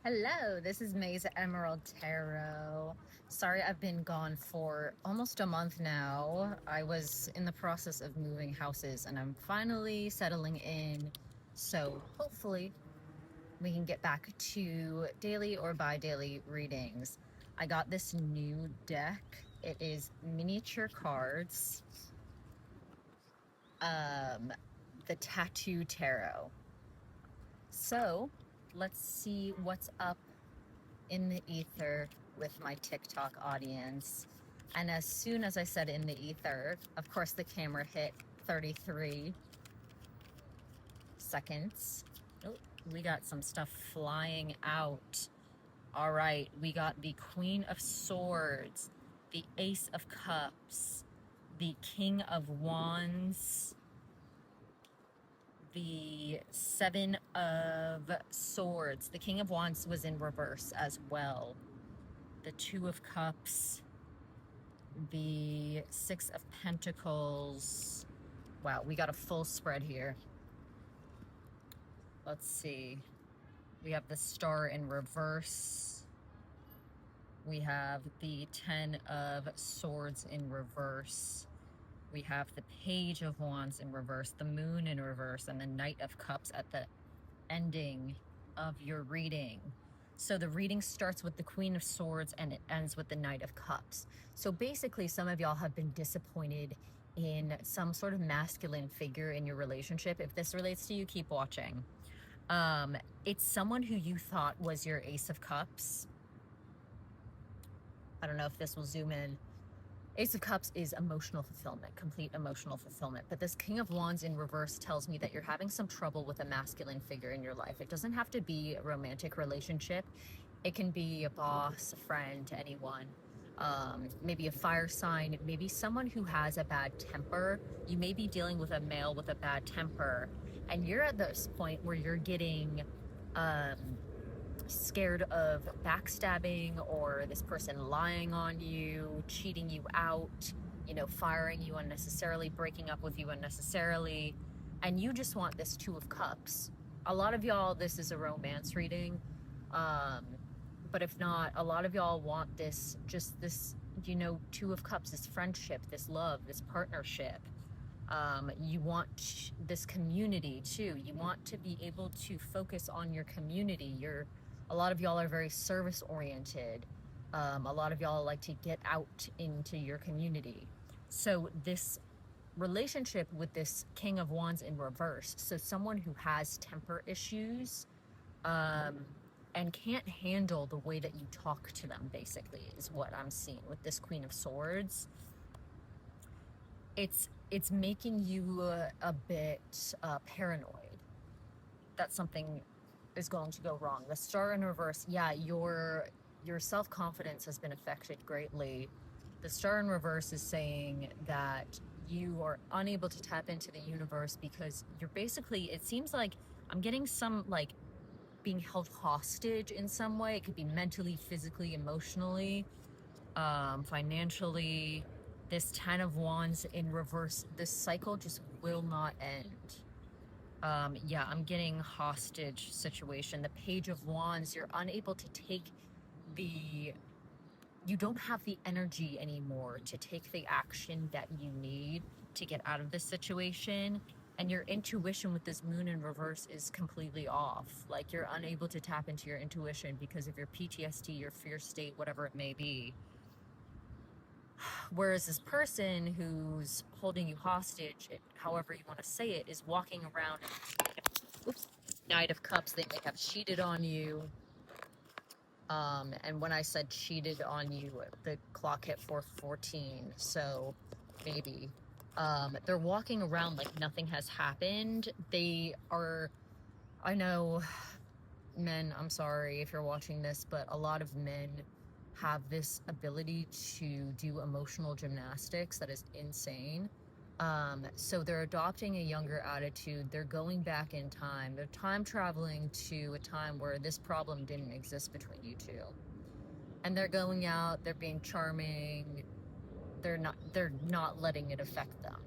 Hello, this is Maze Emerald Tarot. Sorry, I've been gone for almost a month now. I was in the process of moving houses and I'm finally settling in. So hopefully we can get back to daily or bi-daily readings. I got this new deck. It is miniature cards, um, the Tattoo Tarot. So let's see what's up in the ether with my TikTok audience. And as soon as I said in the ether, of course, the camera hit 33 seconds. Oh, we got some stuff flying out. All right, we got the Queen of Swords, the Ace of Cups, the King of Wands, the Seven of Swords. The King of Wands was in reverse as well. The Two of Cups, the Six of Pentacles. Wow, we got a full spread here. Let's see. We have the Star in reverse. We have the Ten of Swords in reverse. We have the Page of Wands in reverse, the Moon in reverse, and the Knight of Cups at the ending of your reading. So the reading starts with the Queen of Swords and it ends with the Knight of Cups. So basically, some of y'all have been disappointed in some sort of masculine figure in your relationship. If this relates to you, keep watching. It's someone who you thought was your Ace of Cups. I don't know if this will zoom in. Ace of Cups is emotional fulfillment, complete emotional fulfillment. But this King of Wands in reverse tells me that you're having some trouble with a masculine figure in your life. It doesn't have to be a romantic relationship. It can be a boss, a friend, anyone. Maybe a fire sign, maybe someone who has a bad temper. You may be dealing with a male with a bad temper. And you're at this point where you're getting scared of backstabbing or this person lying on you, cheating you out, firing you unnecessarily, breaking up with you unnecessarily, and you just want this Two of Cups. A lot of y'all, this is a romance reading, but if not, a lot of y'all want this, just this, Two of Cups, this friendship, this love, this partnership. You want this community too. You want to be able to focus on your community. A lot of y'all are very service oriented. A lot of y'all like to get out into your community. So this relationship with this King of Wands in reverse, so someone who has temper issues, and can't handle the way that you talk to them, basically, is what I'm seeing with this Queen of Swords. It's making you a bit paranoid that something is going to go wrong. The Star in reverse, yeah, your self-confidence has been affected greatly. The Star in reverse is saying that you are unable to tap into the universe because you're basically, it seems like I'm getting some like being held hostage in some way. It could be mentally, physically, emotionally, financially. This Ten of Wands in reverse, this cycle just will not end. Yeah, I'm getting hostage situation. The Page of Wands, you're unable to take you don't have the energy anymore to take the action that you need to get out of this situation. And your intuition with this Moon in reverse is completely off. Like, you're unable to tap into your intuition because of your PTSD, your fear state, whatever it may be. Whereas this person who's holding you hostage, however you want to say it, is walking around. Oops, Knight of Cups, they may have cheated on you. And when I said cheated on you, the clock hit 4:14, so maybe. They're walking around like nothing has happened. I know, men, I'm sorry if you're watching this, but a lot of men have this ability to do emotional gymnastics that is insane. So they're adopting a younger attitude. They're going back in time. They're time traveling to a time where this problem didn't exist between you two. And they're going out, they're being charming. They're not letting it affect them.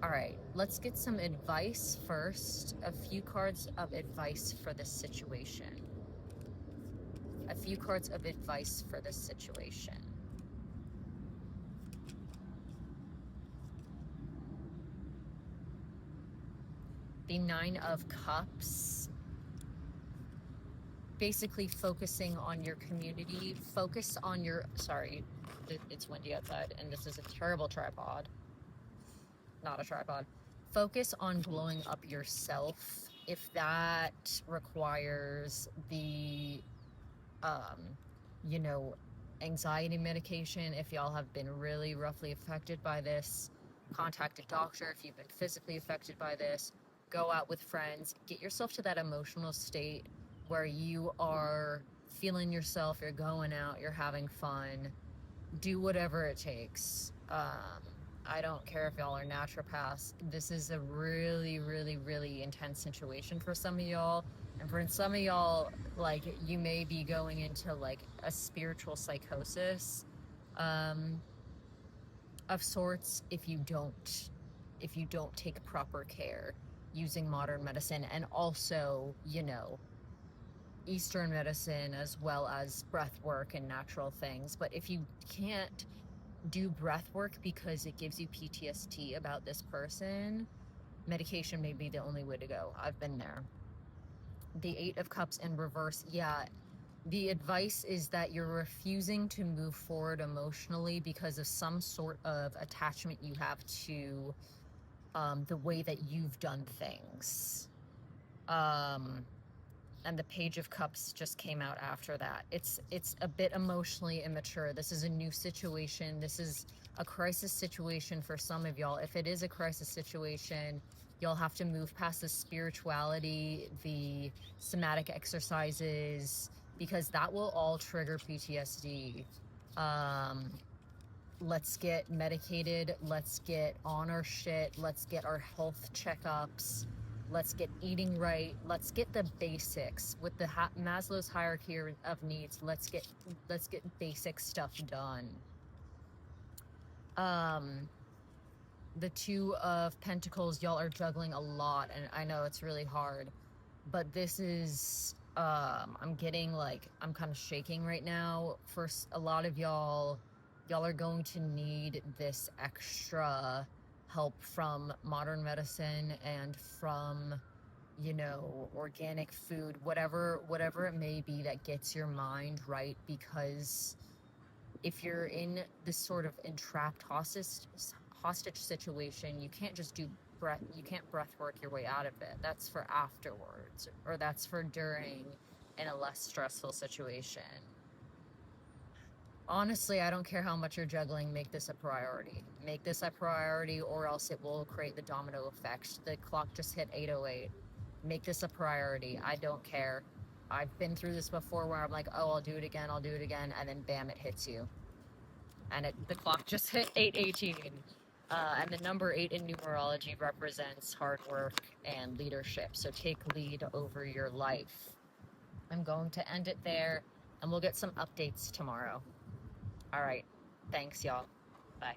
All right, let's get some advice first. A few cards of advice for this situation. A few cards of advice for this situation. The Nine of Cups. Basically focusing on your community. Focus on your... Sorry, it's windy outside, and this is a terrible tripod. Not a tripod. Focus on blowing up yourself. If that requires the, you know, anxiety medication, if y'all have been really roughly affected by this, contact a doctor. If you've been physically affected by this, go out with friends. Get yourself to that emotional state where you are feeling yourself, you're going out, you're having fun. Do whatever it takes. I don't care if y'all are naturopaths. This is a really, really, really intense situation for some of y'all. And for some of y'all, like, you may be going into, like, a spiritual psychosis of sorts if you don't take proper care using modern medicine, and also, you know, Eastern medicine, as well as breath work and natural things. But if you can't do breath work because it gives you PTSD about this person, medication may be the only way to go. I've been there. The Eight of Cups in reverse. Yeah, the advice is that you're refusing to move forward emotionally because of some sort of attachment you have to the way that you've done things. And the Page of Cups just came out after that. It's a bit emotionally immature. This is a new situation. This is a crisis situation for some of y'all. If it is a crisis situation, you'll have to move past the spirituality, the somatic exercises, because that will all trigger PTSD. Let's get medicated. Let's get on our shit. Let's get our health checkups. Let's get eating right. Let's get the basics with the Maslow's hierarchy of needs. Let's get basic stuff done. The Two of Pentacles, y'all are juggling a lot, and I know it's really hard, but this is I'm getting, like, I'm kind of shaking right now. For a lot of y'all are going to need this extra help from modern medicine and from, you know, organic food, whatever it may be that gets your mind right. Because if you're in this sort of entrapped hostage situation, you can't just do breath work your way out of it. That's for afterwards, or that's for during, in a less stressful situation. Honestly, I don't care how much you're juggling, make this a priority. Make this a priority, or else it will create the domino effect. The clock just hit 8:08. Make this a priority. I don't care. I've been through this before where I'm like, oh, I'll do it again, and then bam, it hits you. And the clock just hit 8:18. And the number 8 in numerology represents hard work and leadership. So take lead over your life. I'm going to end it there, and we'll get some updates tomorrow. All right. Thanks, y'all. Bye.